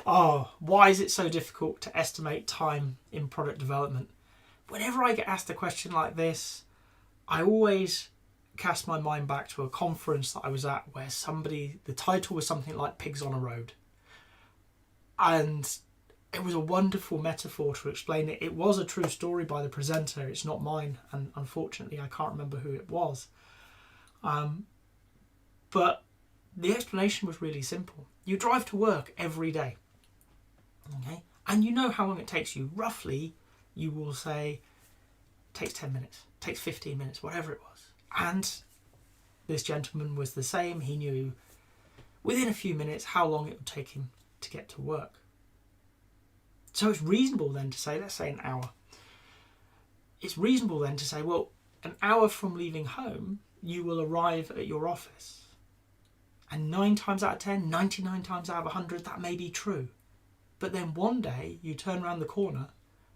Oh, why is it so difficult to estimate time in product development? Whenever I get asked a question like this, I always cast my mind back to a conference that I was at where the title was something like Pigs on a Road. And it was a wonderful metaphor to explain it. It was a true story by the presenter. It's not mine. And unfortunately, I can't remember who it was. But the explanation was really simple. You drive to work every day. Okay? And you know how long it takes you. Roughly, you will say, it takes 10 minutes, it takes 15 minutes, whatever it was. And this gentleman was the same. He knew within a few minutes how long it would take him to get to work. So it's reasonable then to say, let's say an hour. It's reasonable then to say, well, an hour from leaving home, you will arrive at your office. And 9 times out of 10, 99 times out of 100, that may be true. But then one day you turn around the corner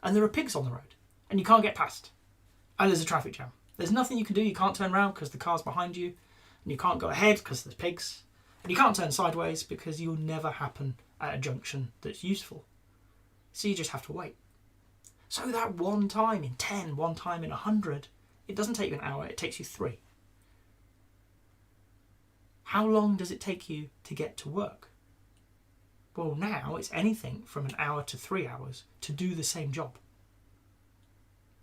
and there are pigs on the road and you can't get past. And there's a traffic jam. There's nothing you can do. You can't turn around because the car's behind you. And you can't go ahead because there's pigs. And you can't turn sideways because you'll never happen at a junction that's useful. So you just have to wait. So that one time in 10, one time in 100, it doesn't take you an hour, it takes you 3. How long does it take you to get to work? Well, now it's anything from an hour to 3 hours to do the same job.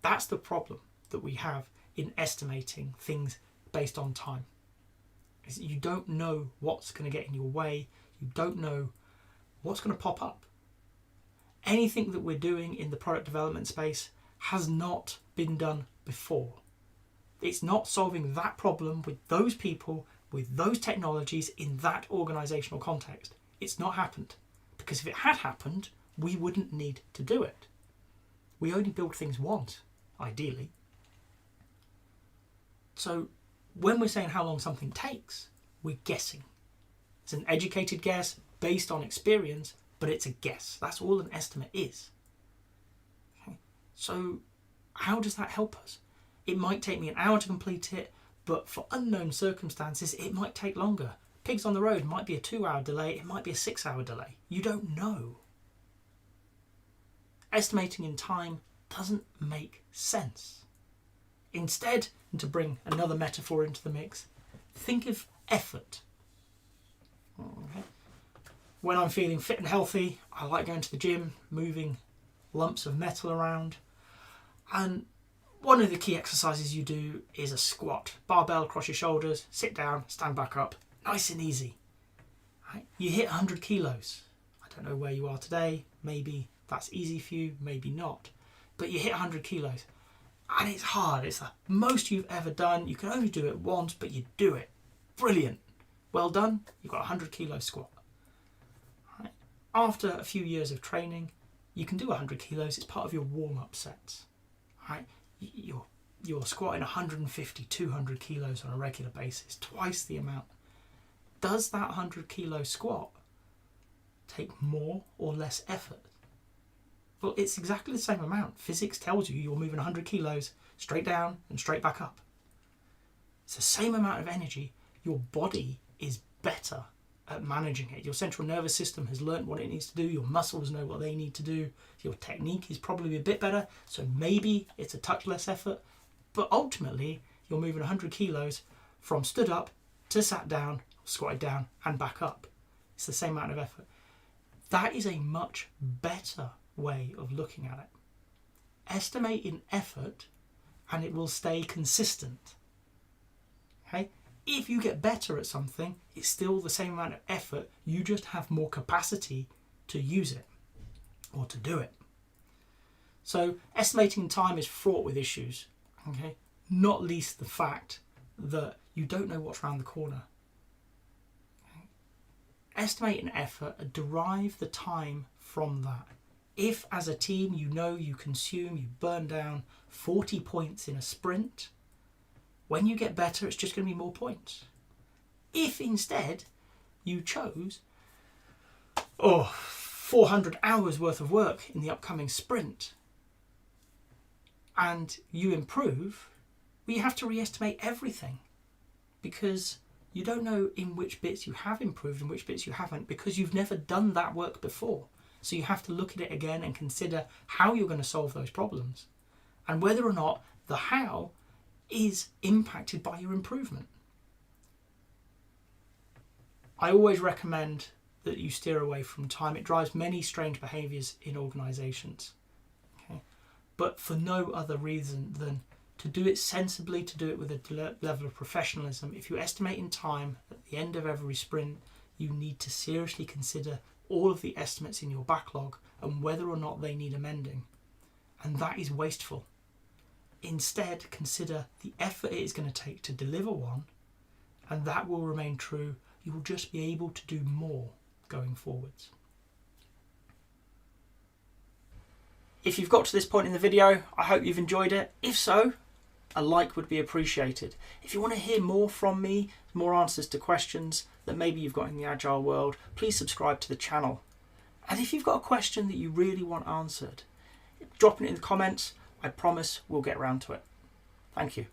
That's the problem that we have in estimating things based on time. Is that you don't know what's going to get in your way. You don't know what's going to pop up. Anything that we're doing in the product development space has not been done before. It's not solving that problem with those people, with those technologies in that organizational context. It's not happened. Because if it had happened, we wouldn't need to do it. We only build things once, ideally. So when we're saying how long something takes, we're guessing. It's an educated guess based on experience, but it's a guess. That's all an estimate is. Okay. So how does that help us? It might take me an hour to complete it, but for unknown circumstances, it might take longer. Pigs on the road might be a 2-hour delay, it might be a 6-hour delay. You don't know. Estimating in time doesn't make sense. Instead, and to bring another metaphor into the mix, think of effort. Okay. When I'm feeling fit and healthy, I like going to the gym, moving lumps of metal around. And one of the key exercises you do is a squat. Barbell across your shoulders, sit down, stand back up. Nice and easy. Right? You hit 100 kilos. I don't know where you are today. Maybe that's easy for you, maybe not. But you hit 100 kilos. And it's hard. It's the most you've ever done. You can only do it once, but you do it. Brilliant. Well done. You've got a 100 kilo squat. Right? After a few years of training, you can do 100 kilos. It's part of your warm-up sets. Right? You're squatting 150, 200 kilos on a regular basis, twice the amount. Does that 100 kilo squat take more or less effort? Well, it's exactly the same amount. Physics tells you you're moving 100 kilos straight down and straight back up. It's the same amount of energy. Your body is better at managing it. Your central nervous system has learnt what it needs to do. Your muscles know what they need to do. Your technique is probably a bit better, so maybe it's a touch less effort. But ultimately, you're moving 100 kilos from stood up to sat down, squatted down, and back up. It's the same amount of effort. That is a much better way of looking at it. Estimate in effort and it will stay consistent. Okay? If you get better at something, it's still the same amount of effort, you just have more capacity to use it or to do it. So estimating time is fraught with issues, okay? Not least the fact that you don't know what's around the corner. Okay? Estimate an effort and derive the time from that. If as a team you know you burn down 40 points in a sprint, when you get better it's just going to be more points. If instead you chose 400 hours worth of work in the upcoming sprint and you improve, well, you have to re-estimate everything because You don't know in which bits you have improved and which bits you haven't, because you've never done that work before. So you have to look at it again and consider how you're going to solve those problems and whether or not the how is impacted by your improvement. I always recommend that you steer away from time. It drives many strange behaviours in organisations, okay? But for no other reason than to do it sensibly, to do it with a level of professionalism. If you estimate in time at the end of every sprint, you need to seriously consider all of the estimates in your backlog and whether or not they need amending. And that is wasteful. Instead, consider the effort it is going to take to deliver one, and that will remain true. You will just be able to do more going forwards. If you've got to this point in the video, I hope you've enjoyed it. If so, a like would be appreciated. If you want to hear more from me, more answers to questions that maybe you've got in the Agile world, please subscribe to the channel. And if you've got a question that you really want answered, drop it in the comments. I promise we'll get around to it. Thank you.